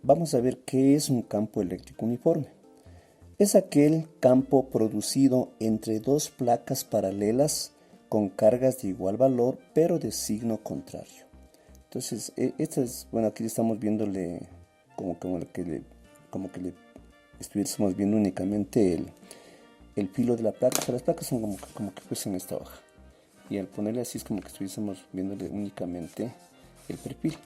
vamos a ver qué es un campo eléctrico uniforme. Es aquel campo producido entre dos placas paralelas con cargas de igual valor, pero de signo contrario. Entonces, esta es, bueno, aquí estamos viéndole como que le estuviésemos viendo únicamente el filo de la placa. O sea, las placas son como que fuesen esta hoja. Y al ponerle así es como que estuviésemos viéndole únicamente el perfil.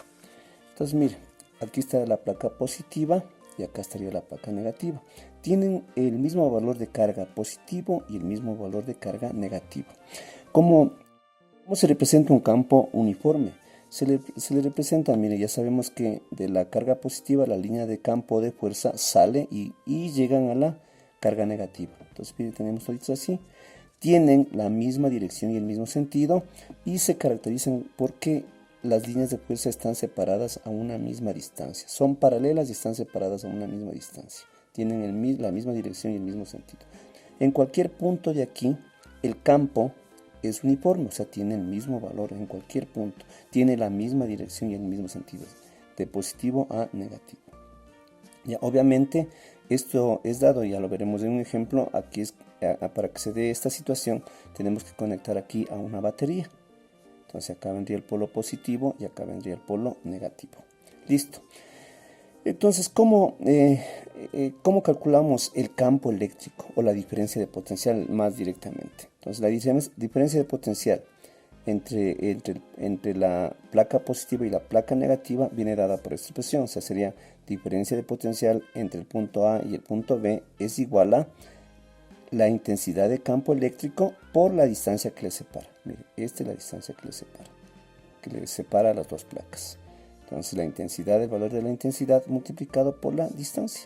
Entonces, mire, aquí está la placa positiva y acá estaría la placa negativa. Tienen el mismo valor de carga positivo y el mismo valor de carga negativo. ¿Cómo se representa un campo uniforme? Se le representa, mire, ya sabemos que de la carga positiva la línea de campo de fuerza sale y llegan a la carga negativa. Entonces, mire, tenemos ahorita así. Tienen la misma dirección y el mismo sentido y se caracterizan porque las líneas de fuerza están separadas a una misma distancia. Son paralelas y están separadas a una misma distancia. Tienen la misma dirección y el mismo sentido. En cualquier punto de aquí, el campo es uniforme, o sea, tiene el mismo valor en cualquier punto. Tiene la misma dirección y el mismo sentido, de positivo a negativo. Ya, obviamente, esto es dado, ya lo veremos en un ejemplo. Aquí es para que se dé esta situación, tenemos que conectar aquí a una batería. Entonces acá vendría el polo positivo y acá vendría el polo negativo. Listo. Entonces, ¿cómo calculamos el campo eléctrico o la diferencia de potencial más directamente? Entonces, la diferencia de potencial entre la placa positiva y la placa negativa viene dada por esta expresión. O sea, sería diferencia de potencial entre el punto A y el punto B es igual a la intensidad de campo eléctrico por la distancia que le separa. Mire, esta es la distancia que le separa las dos placas. Entonces la intensidad, el valor de la intensidad multiplicado por la distancia.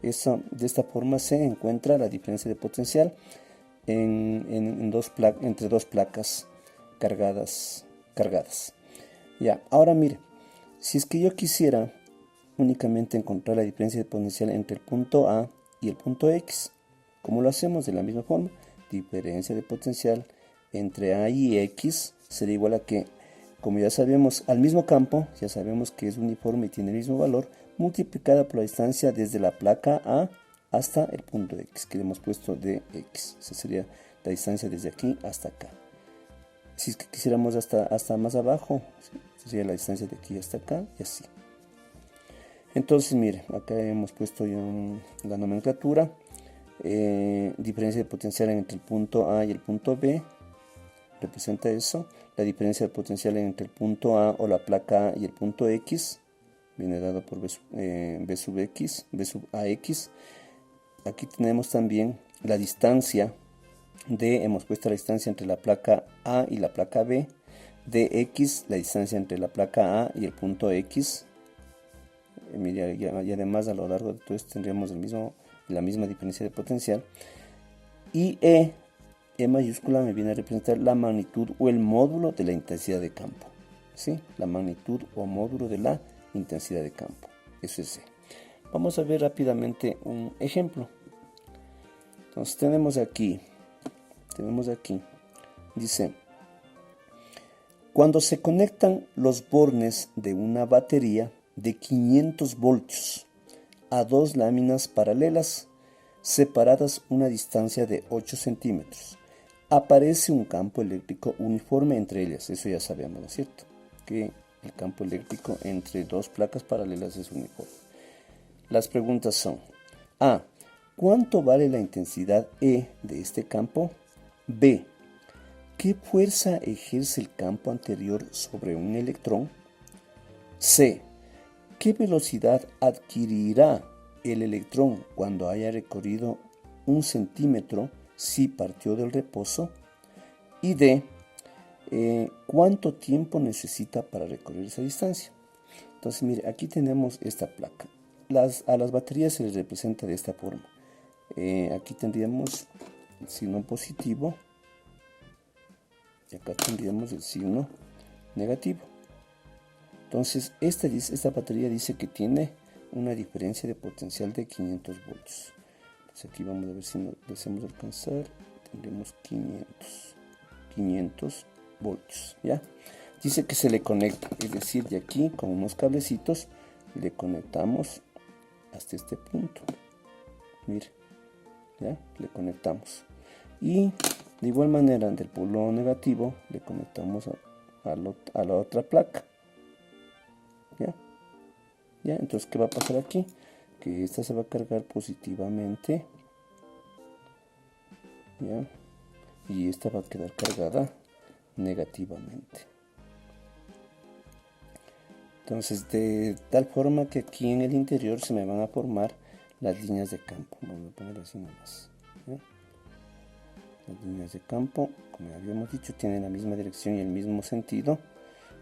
De esta forma se encuentra la diferencia de potencial entre dos placas cargadas. Ya, ahora mire, si es que yo quisiera únicamente encontrar la diferencia de potencial entre el punto A y el punto X, ¿cómo lo hacemos? De la misma forma, diferencia de potencial entre A y X sería igual a que, como ya sabemos, al mismo campo, ya sabemos que es uniforme y tiene el mismo valor, multiplicada por la distancia desde la placa A hasta el punto X, que le hemos puesto de X. Esa sería la distancia desde aquí hasta acá. Si es que quisiéramos hasta más abajo, ¿sí? Sería la distancia de aquí hasta acá y así. Entonces, mire, acá hemos puesto ya la nomenclatura. Diferencia de potencial entre el punto A y el punto B representa eso. La diferencia de potencial entre el punto A o la placa A y el punto X viene dado por B sub AX. Aquí tenemos también la distancia hemos puesto la distancia entre la placa A y la placa B, de X, la distancia entre la placa A y el punto X. Y además a lo largo de todo esto tendríamos la misma diferencia de potencial. Y E mayúscula me viene a representar la magnitud o el módulo de la intensidad de campo. ¿Sí? La magnitud o módulo de la intensidad de campo. Eso es E. Vamos a ver rápidamente un ejemplo. Entonces tenemos aquí, dice, cuando se conectan los bornes de una batería de 500 voltios a dos láminas paralelas separadas una distancia de 8 centímetros, aparece un campo eléctrico uniforme entre ellas. Eso ya sabemos, ¿no es cierto? Que el campo eléctrico entre dos placas paralelas es uniforme. Las preguntas son: A. ¿Cuánto vale la intensidad E de este campo? B. ¿Qué fuerza ejerce el campo anterior sobre un electrón? C. ¿Qué velocidad adquirirá el electrón cuando haya recorrido 1 centímetro si partió del reposo? Y D. ¿Cuánto tiempo necesita para recorrer esa distancia? Entonces, mire, aquí tenemos esta placa. A las baterías se les representa de esta forma. Aquí tendríamos el signo positivo y acá tendríamos el signo negativo. Entonces, esta batería dice que tiene una diferencia de potencial de 500 voltios. Entonces, aquí vamos a ver si lo hacemos alcanzar. Tendremos 500 voltios, ¿ya? Dice que se le conecta, es decir, de aquí con unos cablecitos le conectamos hasta este punto. Mire, ya le conectamos. Y de igual manera del polo negativo le conectamos a la otra placa. ¿Ya? Entonces, ¿qué va a pasar aquí? Que esta se va a cargar positivamente. ¿Ya? Y esta va a quedar cargada negativamente. Entonces, de tal forma que aquí en el interior se me van a formar las líneas de campo. Vamos a poner así nomás. ¿Ya? Las líneas de campo, como habíamos dicho, tienen la misma dirección y el mismo sentido.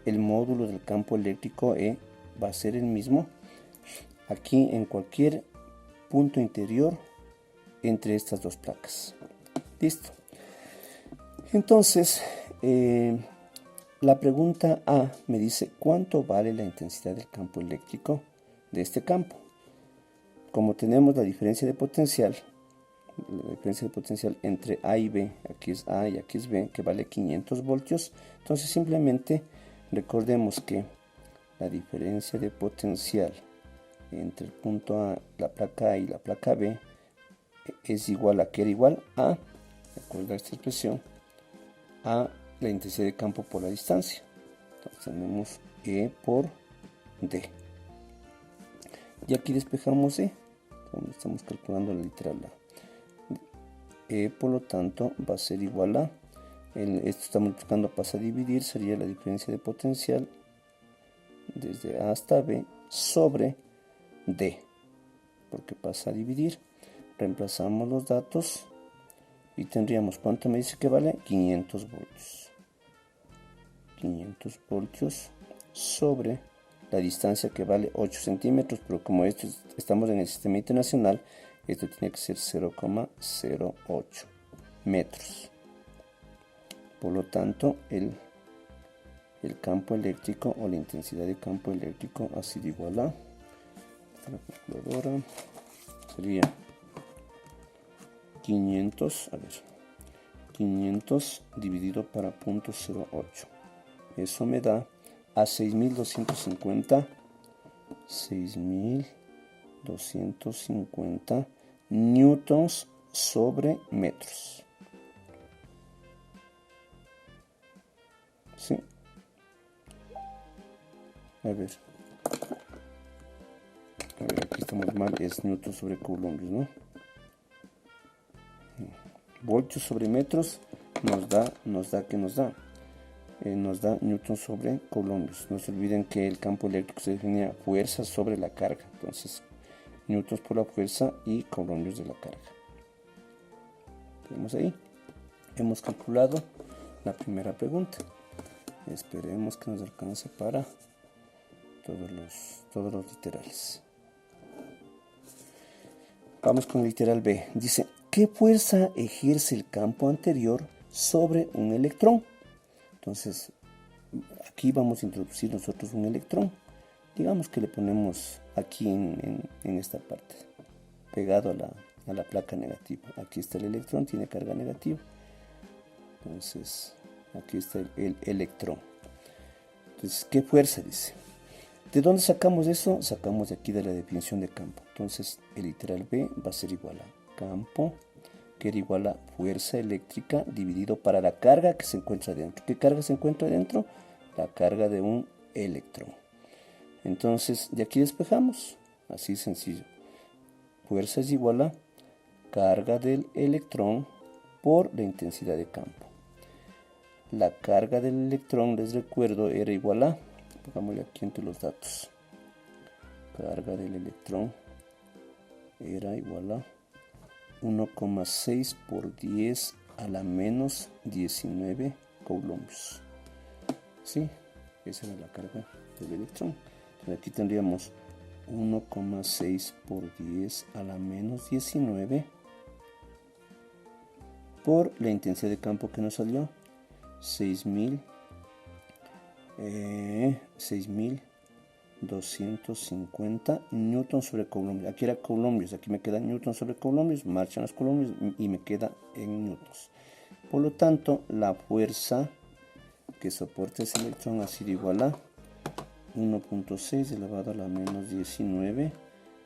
El módulo del campo eléctrico E va a ser el mismo aquí en cualquier punto interior entre estas dos placas. Listo. Entonces, la pregunta A me dice ¿cuánto vale la intensidad del campo eléctrico de este campo? Como tenemos la diferencia de potencial entre A y B, aquí es A y aquí es B, que vale 500 voltios, entonces simplemente recordemos que la diferencia de potencial entre el punto A, la placa A y la placa B es igual a, que era igual a, recuerda esta expresión, a la intensidad de campo por la distancia. Entonces tenemos E por D. Y aquí despejamos E, estamos calculando la literal A. E por lo tanto va a ser igual a, esto está multiplicando, pasa a dividir, sería la diferencia de potencial desde A hasta B sobre D, porque pasa a dividir. Reemplazamos los datos y tendríamos, ¿cuánto me dice que vale? 500 voltios. 500 voltios sobre la distancia que vale 8 centímetros, pero como estamos en el sistema internacional, esto tiene que ser 0,08 metros. Por lo tanto, el campo eléctrico o la intensidad de campo eléctrico ha sido igual a, la calculadora, sería 500 dividido para 0.08. Eso me da a 6.250 newtons sobre metros. ¿Sí? A ver, aquí estamos mal, es newtons sobre coulombs, ¿no? Voltios sobre metros nos da newton sobre coulombs. No se olviden que el campo eléctrico se define fuerza sobre la carga, entonces newtons por la fuerza y coulombs de la carga. Tenemos ahí, hemos calculado la primera pregunta. Esperemos que nos alcance para todos los literales. Vamos con el literal B. Dice, ¿qué fuerza ejerce el campo anterior sobre un electrón? Entonces, aquí vamos a introducir nosotros un electrón. Digamos que le ponemos aquí en esta parte, pegado a la placa negativa. Aquí está el electrón, tiene carga negativa. Entonces, aquí está el electrón. Entonces, ¿qué fuerza dice? ¿De dónde sacamos eso? Sacamos de aquí de la definición de campo. Entonces, el literal B va a ser igual a campo, que era igual a fuerza eléctrica dividido para la carga que se encuentra dentro. ¿Qué carga se encuentra dentro? La carga de un electrón. Entonces, de aquí despejamos. Así sencillo. Fuerza es igual a carga del electrón por la intensidad de campo. La carga del electrón, les recuerdo, era igual a, pongámosle aquí entre los datos, carga del electrón era igual a 1,6 por 10 a la menos 19 coulombs. ¿Sí? Esa era la carga del electrón. Entonces aquí tendríamos 1,6 por 10 a la menos 19 por la intensidad de campo que nos salió, 6.250 newtons sobre coulombs. Aquí era coulombs, aquí me queda newtons sobre coulombs, marchan los coulombs y me queda en newtons. Por lo tanto, la fuerza que soporta ese electrón ha sido igual a 1.6 elevado a la menos 19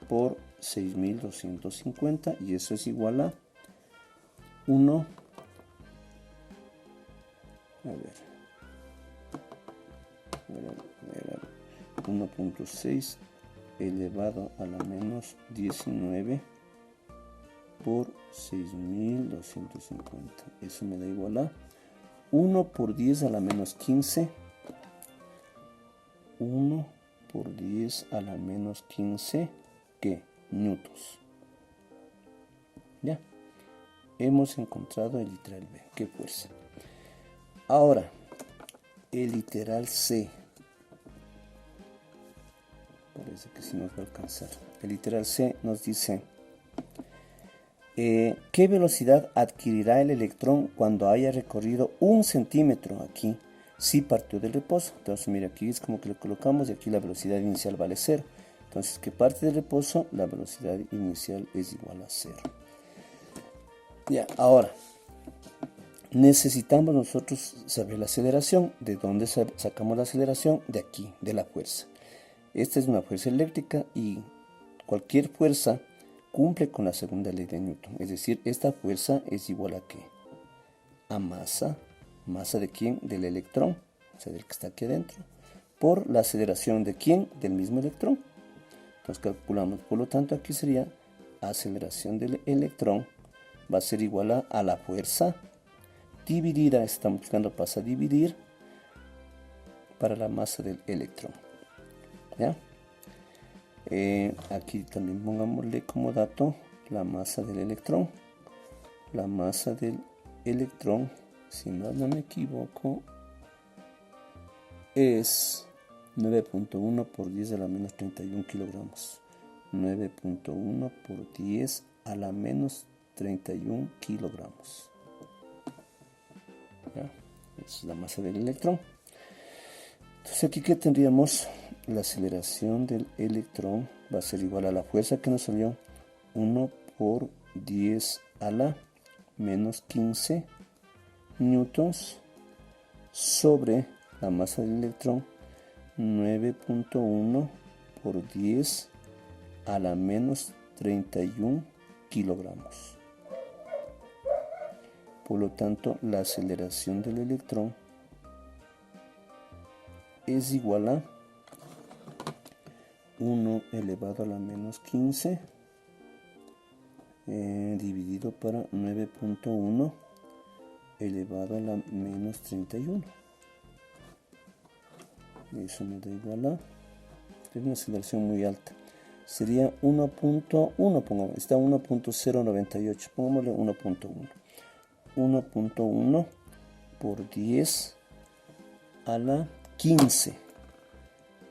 por 6250, y eso es igual a 1, a ver, 1.6 elevado a la menos 19 por 6250. Eso me da igual a 1 por 10 a la menos 15. 1 por 10 a la menos 15, ¿qué? Newtons. Ya. Hemos encontrado el literal B. ¿Qué fuerza? Ahora, el literal C. Parece que sí nos va a alcanzar. El literal C nos dice: ¿qué velocidad adquirirá el electrón cuando haya recorrido 1 centímetro aquí si partió del reposo? Entonces mira, aquí es como que le colocamos y aquí la velocidad inicial vale 0. Entonces que parte del reposo, la velocidad inicial es igual a 0. Ya, ahora necesitamos nosotros saber la aceleración. ¿De dónde sacamos la aceleración? De aquí, de la fuerza. Esta es una fuerza eléctrica y cualquier fuerza cumple con la segunda ley de Newton. Es decir, esta fuerza es igual a ¿qué? A masa. ¿Masa de quién? Del electrón, o sea, del que está aquí adentro, por la aceleración de quién? Del mismo electrón. Entonces calculamos, por lo tanto aquí sería aceleración del electrón va a ser igual a la fuerza dividida, estamos buscando, pasa a dividir para la masa del electrón. ¿Ya? Aquí también pongámosle como dato la masa del electrón. La masa del electrón, si no me equivoco, es 9.1 por 10 a la menos 31 kilogramos. 9.1 por 10 a la menos 31 kilogramos. ¿Ya? Esa es la masa del electrón. Entonces aquí que tendríamos la aceleración del electrón va a ser igual a la fuerza que nos salió, 1 por 10 a la menos 15 newtons sobre la masa del electrón, 9.1 por 10 a la menos 31 kilogramos. Por lo tanto, la aceleración del electrón es igual a 1 elevado a la menos 15 dividido para 9.1 elevado a la menos 31. Eso me da igual a, es una aceleración muy alta, sería 1.1, pongamos, está 1.098, pongámosle 1.1. 1.1 por 10 a la 15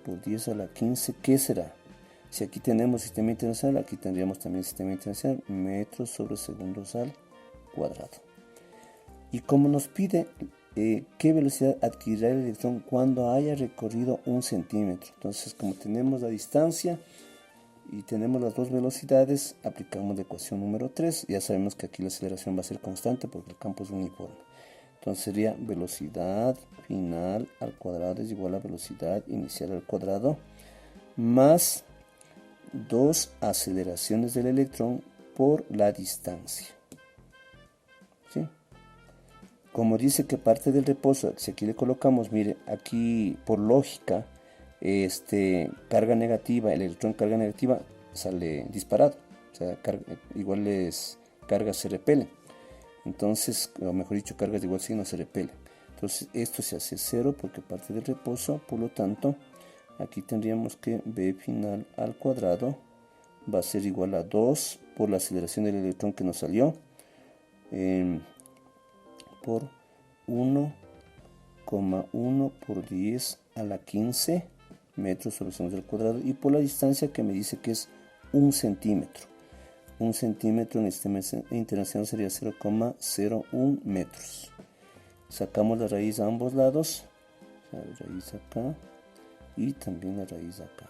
por 10 a la 15, ¿qué será? Si aquí tenemos sistema internacional, aquí tendríamos también sistema internacional, metros sobre segundos al cuadrado. Y como nos pide qué velocidad adquirirá el electrón cuando haya recorrido 1 centímetro, entonces como tenemos la distancia y tenemos las dos velocidades, aplicamos la ecuación número 3. Ya sabemos que aquí la aceleración va a ser constante porque el campo es uniforme. Entonces sería velocidad final al cuadrado es igual a velocidad inicial al cuadrado más 2 aceleraciones del electrón por la distancia. ¿Sí? Como dice que parte del reposo, si aquí le colocamos, mire, aquí por lógica, carga negativa, el electrón carga negativa sale disparado, o sea, iguales cargas se repelen. Entonces, o mejor dicho, cargas de igual signo se repelen. Entonces, esto se hace 0 porque parte del reposo, por lo tanto, aquí tendríamos que B final al cuadrado va a ser igual a 2 por la aceleración del electrón que nos salió, por 1,1 por 10 a la 15 metros sobre segundos al cuadrado, y por la distancia que me dice que es 1 centímetro. 1 centímetro en el sistema internacional sería 0,01 metros. Sacamos la raíz a ambos lados, la raíz acá y también la raíz acá.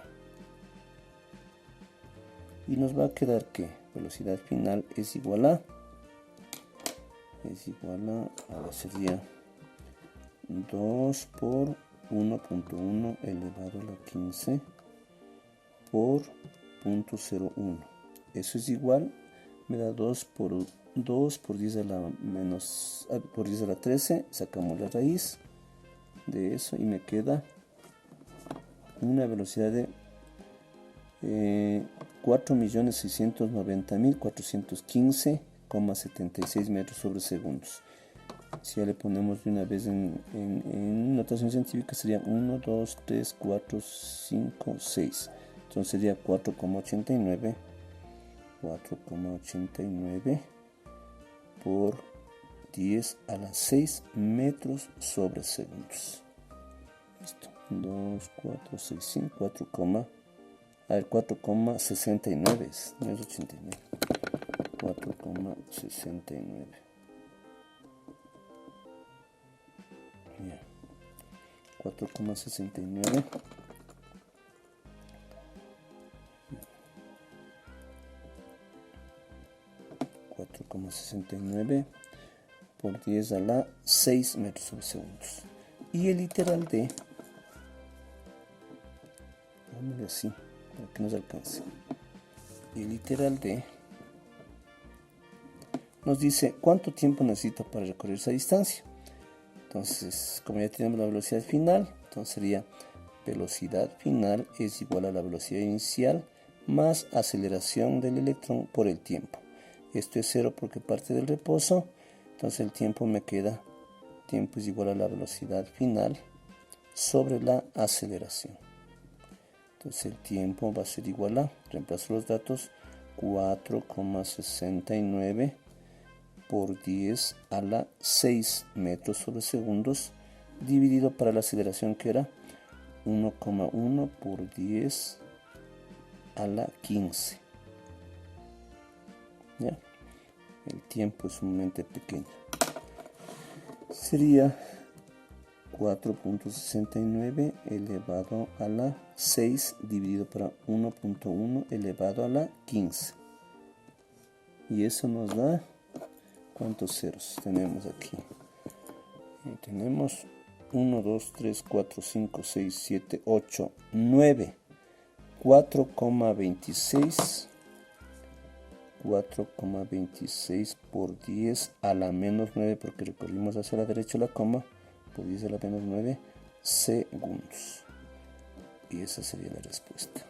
Y nos va a quedar que velocidad final es igual a, ahora sería 2 por 1.1 elevado a la 15 por 0.01. Eso es igual, me da 2 por 10 a la menos, por 10 a la 13, sacamos la raíz de eso y me queda una velocidad de 4.690.415,76 metros sobre segundos. Si ya le ponemos de una vez en notación científica, sería 1, 2, 3, 4, 5, 6. Entonces sería 4,89 por 10 a la 6 metros sobre segundos. Listo. 2, 4, 6, 5, 4,69, no es 89. 4,69. Yeah. 4,69 4,69 por 10 a la 6 metros sobre segundos. Y el literal de, dámelo así para que nos alcance, y el literal de nos dice cuánto tiempo necesita para recorrer esa distancia. Entonces, como ya tenemos la velocidad final, entonces sería velocidad final es igual a la velocidad inicial más aceleración del electrón por el tiempo. Esto es 0 porque parte del reposo, entonces el tiempo me queda, tiempo es igual a la velocidad final sobre la aceleración. Entonces el tiempo va a ser igual a, reemplazo los datos, 4,69 por 10 a la 6 metros sobre segundos, dividido para la aceleración que era 1,1 por 10 a la 15. ¿Ya? El tiempo es sumamente pequeño. Sería 4.69 elevado a la 6 dividido para 1.1 elevado a la 15. Y eso nos da, ¿cuántos ceros tenemos aquí? Tenemos 1, 2, 3, 4, 5, 6, 7, 8, 9. 4,26 por 10 a la menos 9, porque recorrimos hacia la derecha la coma, por 10 a la menos 9 segundos. Y esa sería la respuesta.